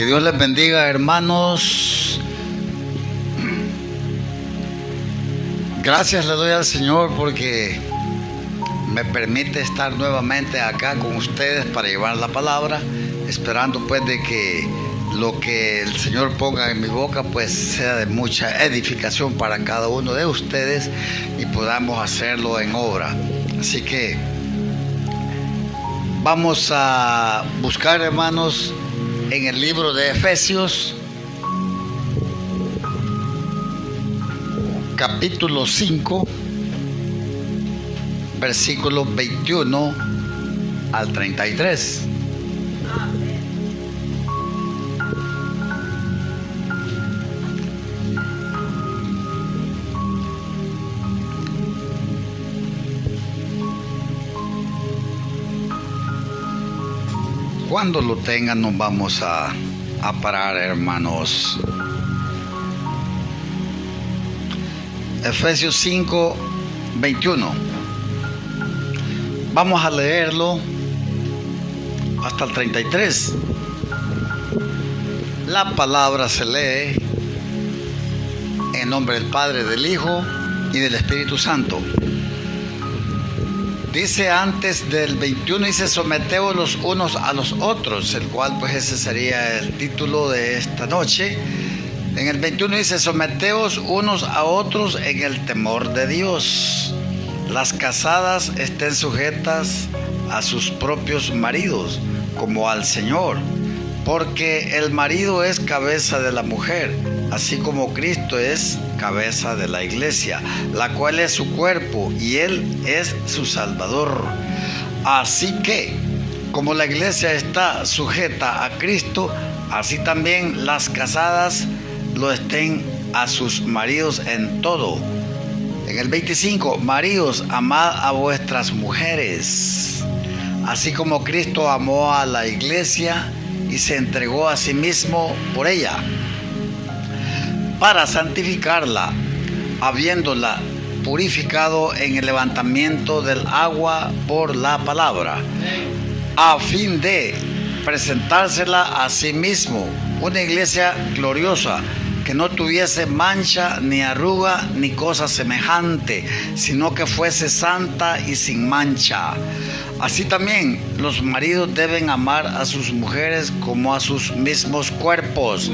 Que Dios les bendiga, hermanos. Gracias le doy al Señor porque me permite estar nuevamente acá con ustedes para llevar la palabra, esperando pues de que lo que el Señor ponga en mi boca pues sea de mucha edificación para cada uno de ustedes y podamos hacerlo en obra. Así que vamos a buscar, hermanos, en el libro de Efesios, capítulo 5, versículos 21 al 33. Cuando lo tengan nos vamos a parar, hermanos. Efesios 5, 21. Vamos a leerlo hasta el 33. La palabra se lee en nombre del Padre, del Hijo y del Espíritu Santo. Dice antes del 21, dice: someteos los unos a los otros, el cual pues ese sería el título de esta noche. En el 21 dice: someteos unos a otros en el temor de Dios. Las casadas estén sujetas a sus propios maridos, como al Señor, porque el marido es cabeza de la mujer, así como Cristo es cabeza de la iglesia, la cual es su cuerpo y Él es su Salvador. Así que, como la iglesia está sujeta a Cristo, así también las casadas lo estén a sus maridos en todo. En el 25, maridos, amad a vuestras mujeres, así como Cristo amó a la iglesia y se entregó a sí mismo por ella, para santificarla, habiéndola purificado en el levantamiento del agua por la palabra, a fin de presentársela a sí mismo, una iglesia gloriosa, que no tuviese mancha, ni arruga, ni cosa semejante, sino que fuese santa y sin mancha. Así también los maridos deben amar a sus mujeres como a sus mismos cuerpos.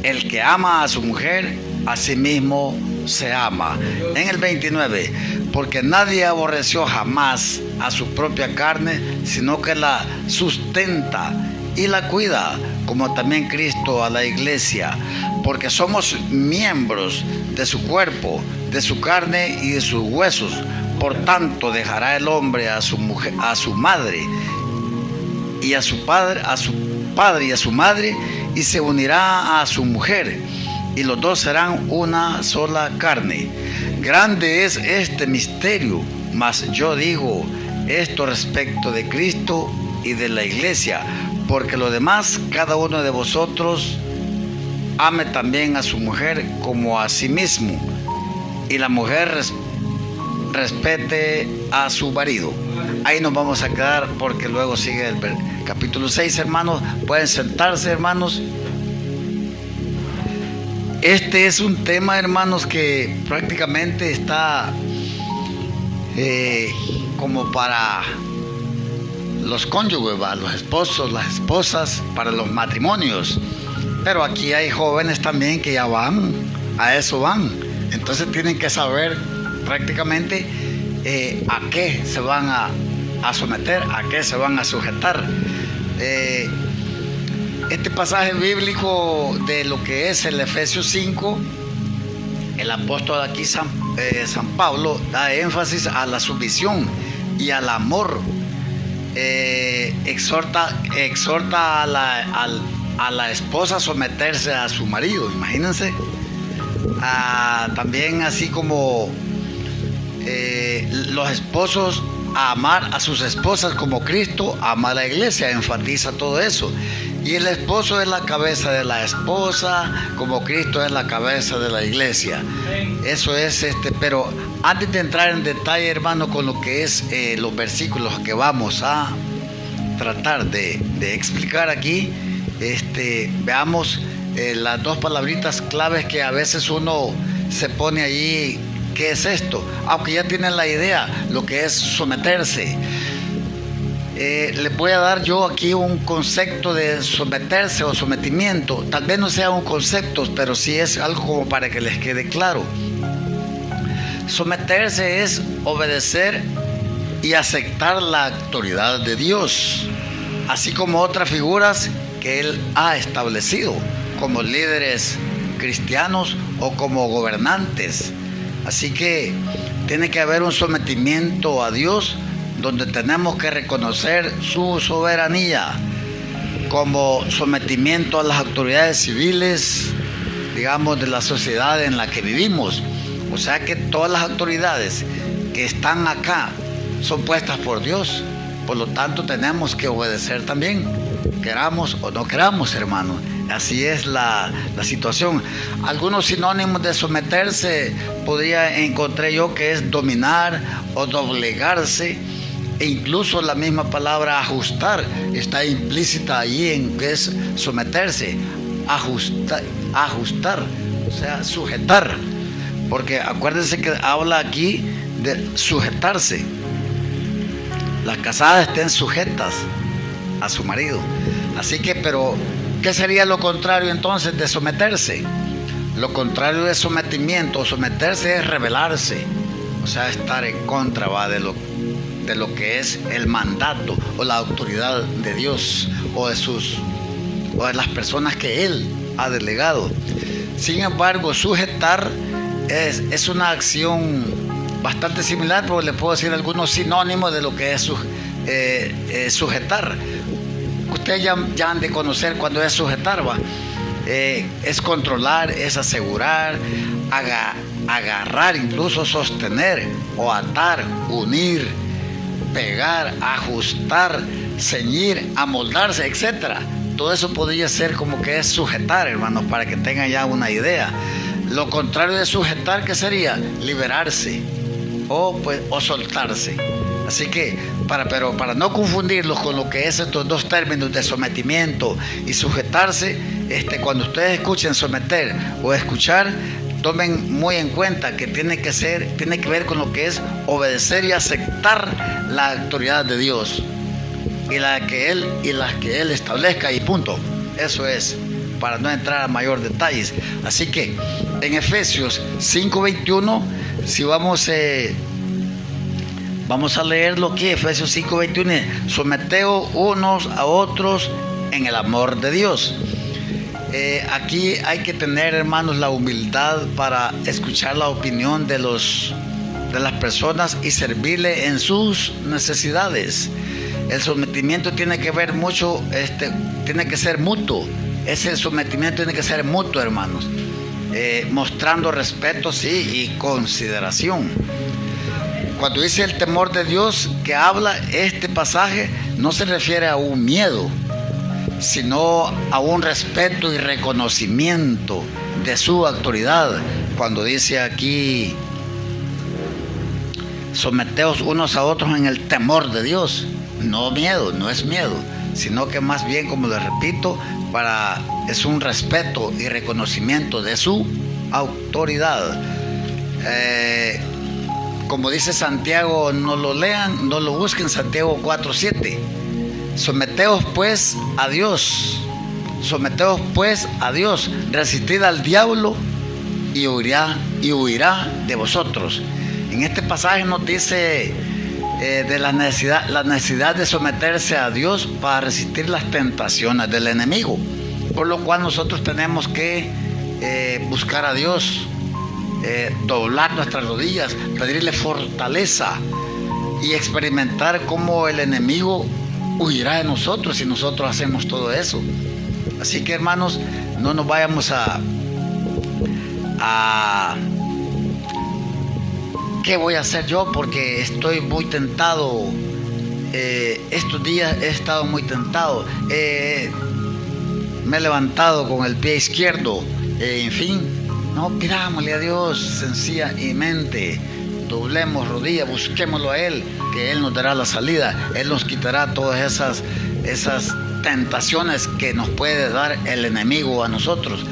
El que ama a su mujer, a sí mismo se ama. En el 29, porque nadie aborreció jamás a su propia carne, sino que la sustenta y la cuida, como también Cristo a la iglesia, porque somos miembros de su cuerpo, de su carne y de sus huesos. Por tanto, dejará el hombre a su mujer, a su madre y a su padre y a su madre, y se unirá a su mujer, y los dos serán una sola carne. Grande es este misterio, mas yo digo esto respecto de Cristo y de la iglesia, porque lo demás, cada uno de vosotros ame también a su mujer como a sí mismo, y la mujer respete a su marido. Ahí nos vamos a quedar porque luego sigue el capítulo 6, hermanos. Pueden sentarse, hermanos. Este es un tema, hermanos, que prácticamente está como para los cónyuges, los esposos, las esposas, para los matrimonios. Pero aquí hay jóvenes también que ya van, a eso van. Entonces tienen que saber prácticamente a qué se van a someter, a qué se van a sujetar. Este pasaje bíblico de lo que es el Efesios 5, el apóstol aquí San Pablo da énfasis a la sumisión y al amor. Exhorta a la esposa a someterse a su marido, imagínense. También así como los esposos a amar a sus esposas como Cristo ama a la iglesia, enfatiza todo eso. Y el esposo es la cabeza de la esposa, como Cristo es la cabeza de la iglesia. Eso es pero antes de entrar en detalle, hermano, con lo que es los versículos que vamos a tratar de explicar aquí, veamos las dos palabritas claves que a veces uno se pone allí. ¿Qué es esto? Aunque ya tienen la idea, lo que es someterse. Les voy a dar yo aquí un concepto de someterse o sometimiento. Tal vez no sea un concepto, pero sí es algo como para que les quede claro. Someterse es obedecer y aceptar la autoridad de Dios, así como otras figuras que Él ha establecido, como líderes cristianos o como gobernantes. Así que tiene que haber un sometimiento a Dios, donde tenemos que reconocer su soberanía, como sometimiento a las autoridades civiles, digamos, de la sociedad en la que vivimos. O sea que todas las autoridades que están acá son puestas por Dios. Por lo tanto, tenemos que obedecer también, queramos o no queramos, hermanos. Así es la situación. Algunos sinónimos de someterse encontré yo que es dominar o doblegarse, e incluso la misma palabra ajustar está implícita allí en que es someterse, ajustar, o sea, sujetar, porque acuérdense que habla aquí de sujetarse. Las casadas estén sujetas a su marido. Así que, pero ¿qué sería lo contrario entonces de someterse? Lo contrario de sometimiento o someterse es rebelarse, o sea, estar en contra de lo que es el mandato o la autoridad de Dios o de las personas que Él ha delegado. Sin embargo, sujetar es una acción bastante similar, pero le puedo decir algunos sinónimos de lo que es sujetar. Ustedes ya han de conocer cuando es sujetar, ¿va? Es controlar, es asegurar, agarrar, incluso sostener o atar, unir, pegar, ajustar, ceñir, amoldarse, etc. Todo eso podría ser como que es sujetar, hermanos, para que tengan ya una idea. Lo contrario de sujetar, ¿qué sería? Liberarse o soltarse. Así que, pero para no confundirlos con lo que es estos dos términos de sometimiento y sujetarse, cuando ustedes escuchen someter o escuchar, tomen muy en cuenta que tiene que ver con lo que es obedecer y aceptar la autoridad de Dios y las que Él establezca, y punto. Eso es, para no entrar a mayor detalles. Así que en Efesios 5:21, si vamos a leerlo aquí, Efesios 5:21, someteos unos a otros en el amor de Dios. Aquí hay que tener, hermanos, la humildad para escuchar la opinión de las personas y servirle en sus necesidades. El sometimiento tiene que ver mucho, tiene que ser mutuo. Ese sometimiento tiene que ser mutuo, hermanos, mostrando respeto, sí, y consideración. Cuando dice el temor de Dios que habla este pasaje, no se refiere a un miedo, sino a un respeto y reconocimiento de su autoridad. Cuando dice aquí, someteos unos a otros en el temor de Dios, no miedo, no es miedo, sino que más bien, como les repito, es un respeto y reconocimiento de su autoridad. Como dice Santiago, no lo lean, no lo busquen, Santiago 4:7. Someteos pues a Dios, resistid al diablo y huirá de vosotros. En este pasaje nos dice de la necesidad de someterse a Dios para resistir las tentaciones del enemigo, por lo cual nosotros tenemos que buscar a Dios, doblar nuestras rodillas, pedirle fortaleza y experimentar cómo el enemigo huirá de nosotros si nosotros hacemos todo eso. Así que, hermanos, no nos vayamos a ¿qué voy a hacer yo? Porque estoy muy tentado. Estos días he estado muy tentado. Me he levantado con el pie izquierdo. En fin, no pidámosle a Dios sencillamente. doblemos rodillas, busquémoslo a Él, que Él nos dará la salida. Él nos quitará todas esas tentaciones que nos puede dar el enemigo a nosotros.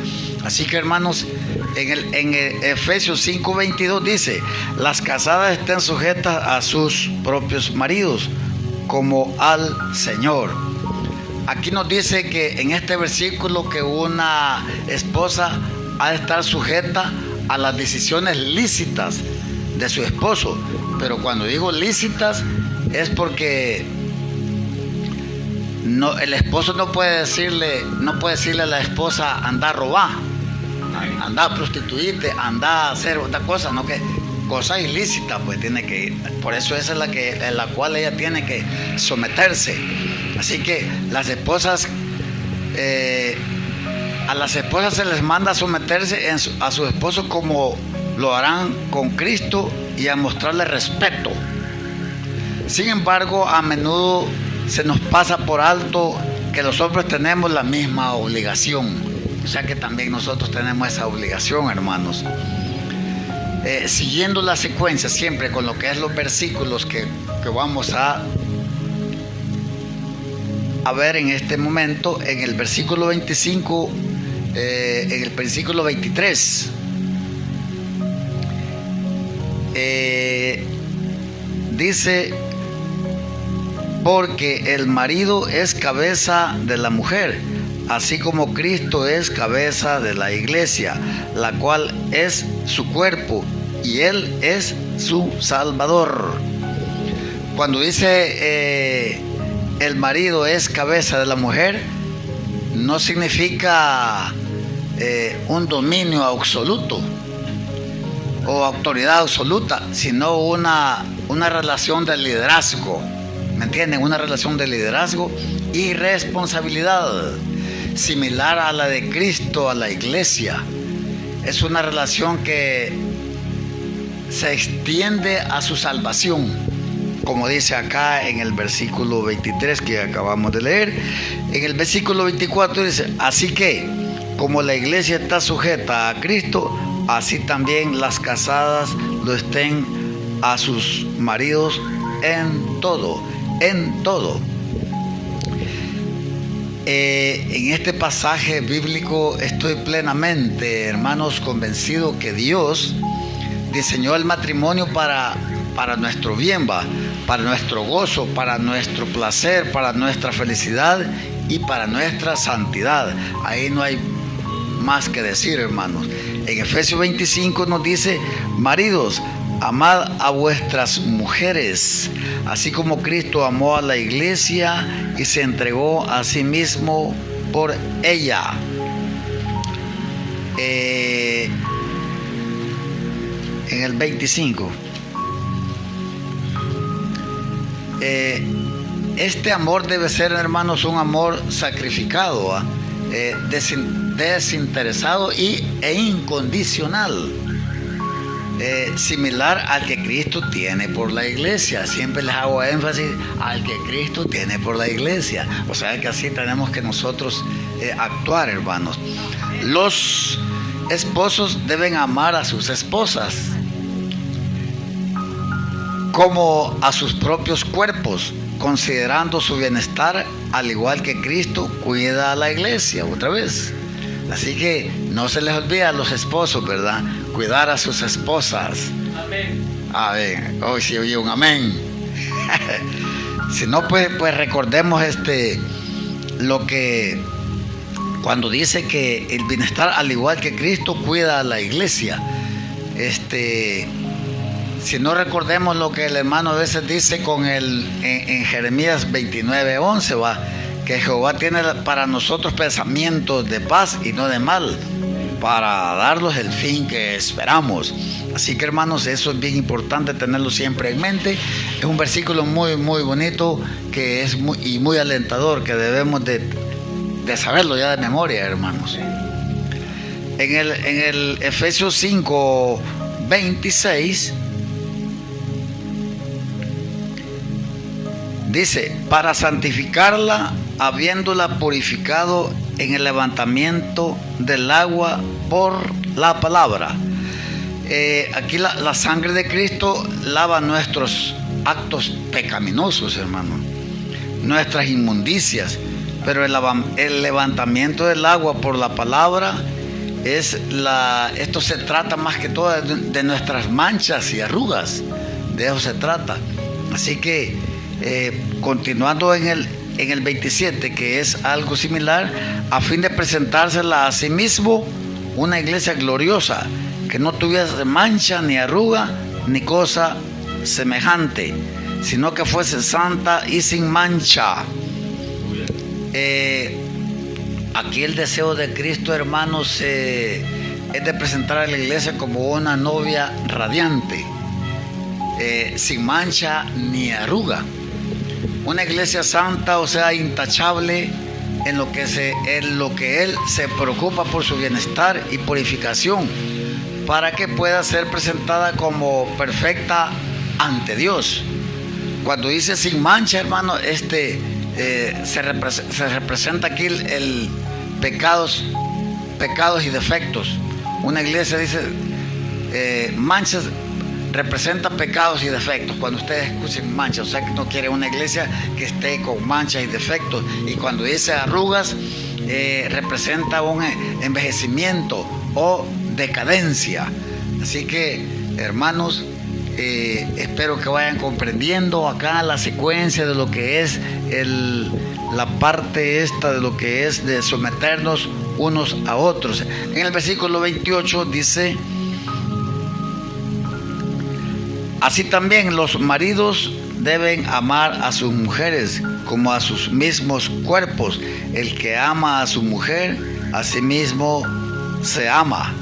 Así que, hermanos, en Efesios 5:22 dice: las casadas estén sujetas a sus propios maridos como al Señor. Aquí nos dice que en este versículo que una esposa ha de estar sujeta a las decisiones lícitas de su esposo. Pero cuando digo lícitas es porque no, el esposo no puede decirle a la esposa: anda a robar, anda a prostituirte, anda a hacer otra cosa, no, que cosa ilícita, pues tiene que ir. Por eso esa es la cual ella tiene que someterse. Así que las esposas, a las esposas se les manda a someterse a su esposo como lo harán con Cristo y a mostrarle respeto. Sin embargo, a menudo se nos pasa por alto que los hombres tenemos la misma obligación. O sea que también nosotros tenemos esa obligación, hermanos. Siguiendo la secuencia siempre con lo que es los versículos que vamos a ver en este momento, en el versículo 25, en el versículo 23, dice: porque el marido es cabeza de la mujer, así como Cristo es cabeza de la iglesia, la cual es su cuerpo, y Él es su Salvador. Cuando dice el marido es cabeza de la mujer, no significa un dominio absoluto o autoridad absoluta, sino una relación de liderazgo. ¿Me entienden? Una relación de liderazgo y responsabilidad, similar a la de Cristo a la iglesia. Es una relación que se extiende a su salvación, como dice acá en el versículo 23 que acabamos de leer. En el versículo 24 dice: así que, como la iglesia está sujeta a Cristo, así también las casadas lo estén a sus maridos en todo. En todo. En este pasaje bíblico estoy plenamente, hermanos, convencido que Dios diseñó el matrimonio para nuestro bien, para nuestro gozo, para nuestro placer, para nuestra felicidad y para nuestra santidad. Ahí no hay más que decir, hermanos. En Efesios 25 nos dice: maridos, amad a vuestras mujeres, así como Cristo amó a la iglesia y se entregó a sí mismo por ella. En el 25. Este amor debe ser, hermanos, un amor sacrificado, desinteresado e incondicional. Similar al que Cristo tiene por la iglesia. Siempre les hago énfasis al que Cristo tiene por la iglesia. O sea que así tenemos que nosotros actuar, hermanos. Los esposos deben amar a sus esposas como a sus propios cuerpos, considerando su bienestar, al igual que Cristo cuida a la iglesia. Otra vez. Así que no se les olvide a los esposos, ¿verdad? Cuidar a sus esposas. Amén. Amén. Hoy sí oye un amén. Si no, pues recordemos lo que cuando dice que el bienestar, al igual que Cristo cuida a la iglesia. Si no, recordemos lo que el hermano a veces dice en Jeremías 29:11, que Jehová tiene para nosotros pensamientos de paz y no de mal, para darnos el fin que esperamos. Así que, hermanos, eso es bien importante tenerlo siempre en mente. Es un versículo muy, muy bonito, que es muy alentador, que debemos de saberlo ya de memoria, hermanos. En el Efesios 5:26 dice: para santificarla, habiéndola purificado en el levantamiento del agua por la palabra. aquí la sangre de Cristo lava nuestros actos pecaminosos, hermano, nuestras inmundicias, pero el levantamiento del agua por la palabra esto se trata más que todo de nuestras manchas y arrugas, de eso se trata. Así que continuando en el 27, que es algo similar, a fin de presentársela a sí mismo una iglesia gloriosa, que no tuviese mancha ni arruga ni cosa semejante, sino que fuese santa y sin mancha. Aquí el deseo de Cristo, hermanos, es de presentar a la iglesia como una novia radiante, sin mancha ni arruga. Una iglesia santa, o sea, intachable, en lo que Él se preocupa por su bienestar y purificación, para que pueda ser presentada como perfecta ante Dios. Cuando dice sin mancha, hermano, se representa aquí el pecados y defectos. Una iglesia dice manchas, representa pecados y defectos. Cuando ustedes escuchen manchas, o sea que no quiere una iglesia que esté con manchas y defectos. Y cuando dice arrugas, representa un envejecimiento o decadencia. Así que, hermanos, espero que vayan comprendiendo acá la secuencia de lo que es la parte esta de lo que es de someternos unos a otros. En el versículo 28 dice: así también los maridos deben amar a sus mujeres como a sus mismos cuerpos. El que ama a su mujer, a sí mismo se ama.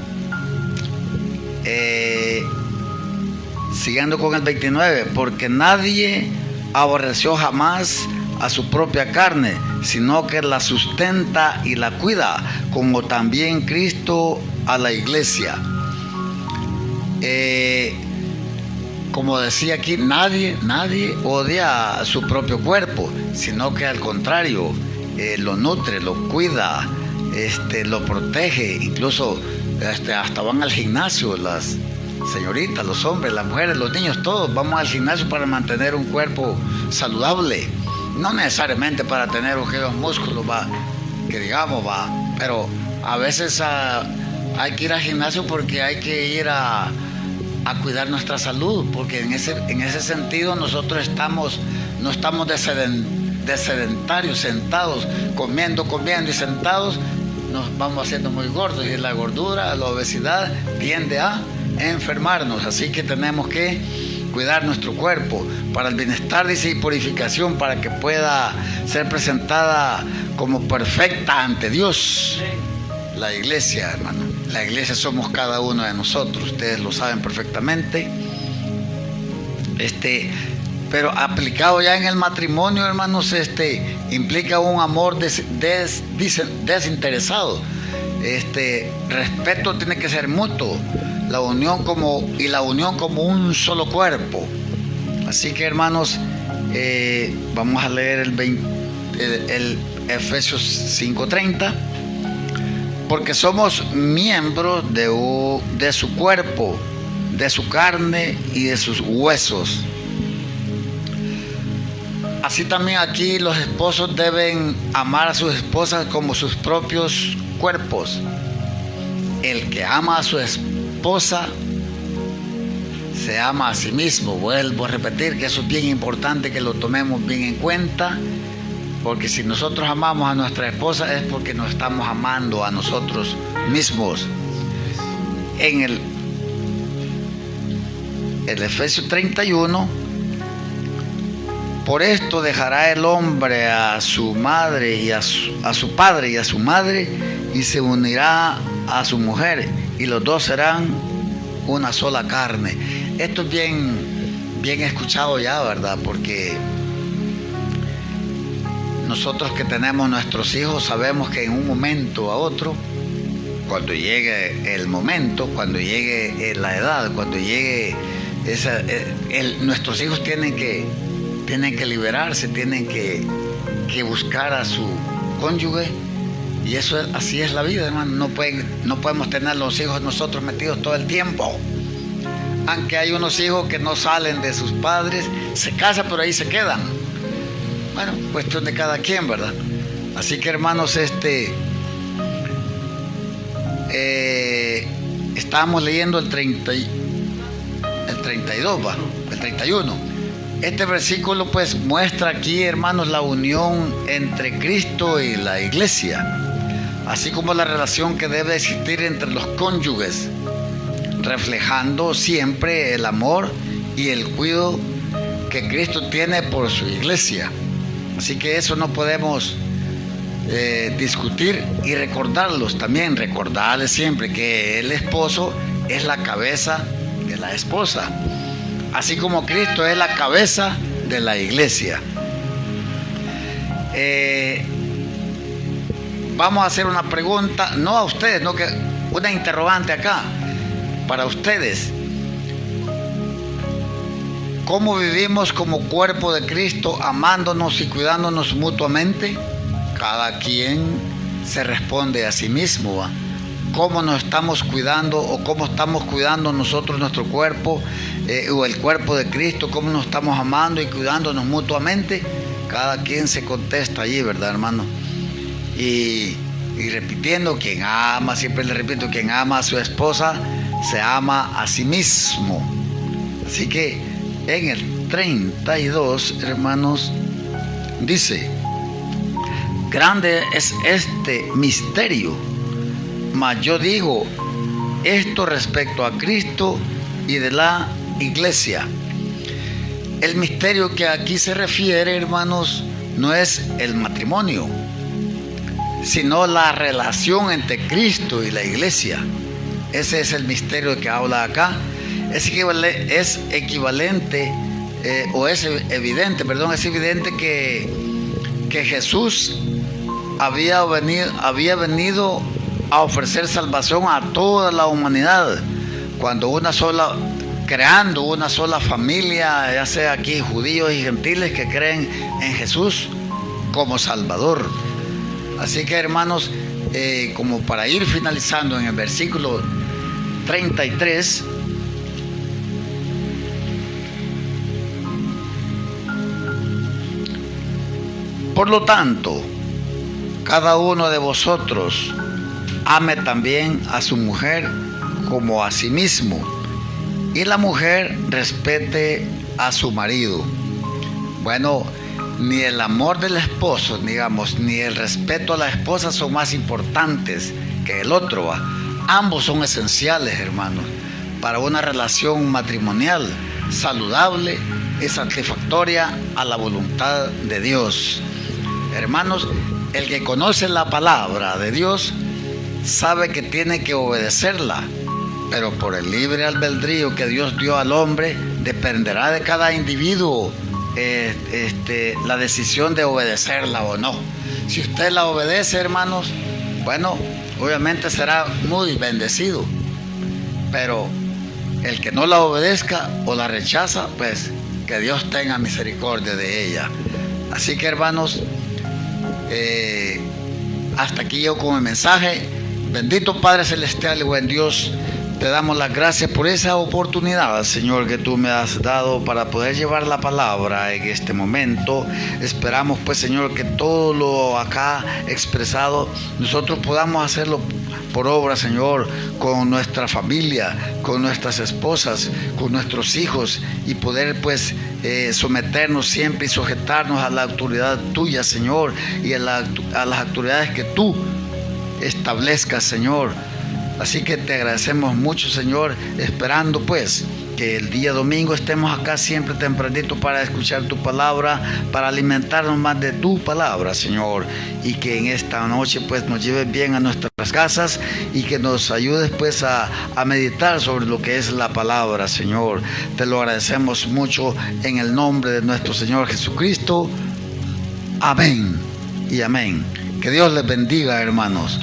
Siguiendo con el 29, porque nadie aborreció jamás a su propia carne, sino que la sustenta y la cuida, como también Cristo a la iglesia. Como decía aquí, nadie odia a su propio cuerpo, sino que al contrario, lo nutre, lo cuida, lo protege. Incluso hasta van al gimnasio las señoritas, los hombres, las mujeres, los niños, todos vamos al gimnasio para mantener un cuerpo saludable. No necesariamente para tener un músculo, pero a veces hay que ir al gimnasio porque hay que ir a cuidar nuestra salud, porque en ese sentido nosotros no estamos de sedentarios, sentados, comiendo y sentados, nos vamos haciendo muy gordos, y la gordura, la obesidad tiende a enfermarnos. Así que tenemos que cuidar nuestro cuerpo para el bienestar, dice, y purificación, para que pueda ser presentada como perfecta ante Dios. La iglesia, hermano, la iglesia somos cada uno de nosotros, ustedes lo saben perfectamente. Pero aplicado ya en el matrimonio, hermanos, implica un amor desinteresado. Respeto tiene que ser mutuo, la unión como un solo cuerpo. Así que, hermanos, vamos a leer el Efesios 5:30. Porque somos miembros de su cuerpo, de su carne y de sus huesos. Así también aquí los esposos deben amar a sus esposas como sus propios cuerpos. El que ama a su esposa se ama a sí mismo. Vuelvo a repetir que eso es bien importante que lo tomemos bien en cuenta, porque si nosotros amamos a nuestra esposa es porque nos estamos amando a nosotros mismos. En el Efesios 31, por esto dejará el hombre a su madre y a su padre y a su madre, y se unirá a su mujer, y los dos serán una sola carne. Esto es bien escuchado ya, ¿verdad? Porque nosotros que tenemos nuestros hijos sabemos que en un momento a otro, cuando llegue el momento, cuando llegue la edad, cuando llegue nuestros hijos tienen que liberarse, tienen que buscar a su cónyuge, y así es la vida, hermano. No podemos tener los hijos nosotros metidos todo el tiempo. aunque hay unos hijos que no salen de sus padres, se casan pero ahí se quedan. Bueno, cuestión de cada quien, ¿verdad? Así que hermanos, estábamos leyendo el 32, el 31. Este versículo pues muestra aquí, hermanos, la unión entre Cristo y la iglesia, así como la relación que debe existir entre los cónyuges, reflejando siempre el amor y el cuidado que Cristo tiene por su iglesia. Así que eso no podemos discutir, y recordarles siempre que el esposo es la cabeza de la esposa, así como Cristo es la cabeza de la iglesia. Vamos a hacer una pregunta, no a ustedes, no, que una interrogante acá para ustedes. ¿Cómo vivimos como cuerpo de Cristo, amándonos y cuidándonos mutuamente? Cada quien se responde a sí mismo, ¿va? ¿Cómo nos estamos cuidando, o cómo estamos cuidando nosotros nuestro cuerpo, o el cuerpo de Cristo? ¿Cómo nos estamos amando y cuidándonos mutuamente? Cada quien se contesta allí, ¿verdad, hermano? Y repitiendo, quien ama, siempre le repito, quien ama a su esposa, se ama a sí mismo. Así que en el 32, hermanos, dice: grande es este misterio, mas yo digo esto respecto a Cristo y de la iglesia. El misterio que aquí se refiere, hermanos, no es el matrimonio, sino la relación entre Cristo y la iglesia. Ese es el misterio que habla acá. Es evidente que Jesús había venido a ofrecer salvación a toda la humanidad, creando una sola familia, ya sea aquí judíos y gentiles que creen en Jesús como Salvador. Así que, hermanos, como para ir finalizando en el versículo 33, por lo tanto, cada uno de vosotros ame también a su mujer como a sí mismo, y la mujer respete a su marido. Bueno, ni el amor del esposo, digamos, ni el respeto a la esposa son más importantes que el otro, ¿va? Ambos son esenciales, hermanos, para una relación matrimonial saludable y satisfactoria a la voluntad de Dios. Hermanos, el que conoce la palabra de Dios sabe que tiene que obedecerla, pero por el libre albedrío que Dios dio al hombre, dependerá de cada individuo la decisión de obedecerla o no. Si usted la obedece, hermanos, bueno, obviamente será muy bendecido, pero el que no la obedezca o la rechaza, pues que Dios tenga misericordia de ella. Así que, hermanos, hasta aquí yo con el mensaje. Bendito Padre Celestial y buen Dios, te damos las gracias por esa oportunidad, Señor, que tú me has dado para poder llevar la palabra en este momento. Esperamos, pues, Señor, que todo lo acá expresado nosotros podamos hacerlo por obra, Señor, con nuestra familia, con nuestras esposas, con nuestros hijos, y poder, pues, someternos siempre y sujetarnos a la autoridad tuya, Señor, y a las autoridades que tú establezcas, Señor. Así que te agradecemos mucho, Señor, esperando pues que el día domingo estemos acá siempre tempranito para escuchar tu palabra, para alimentarnos más de tu palabra, Señor, y que en esta noche pues nos lleves bien a nuestras casas y que nos ayudes pues a meditar sobre lo que es la palabra, Señor. Te lo agradecemos mucho en el nombre de nuestro Señor Jesucristo. Amén y amén. Que Dios les bendiga, hermanos.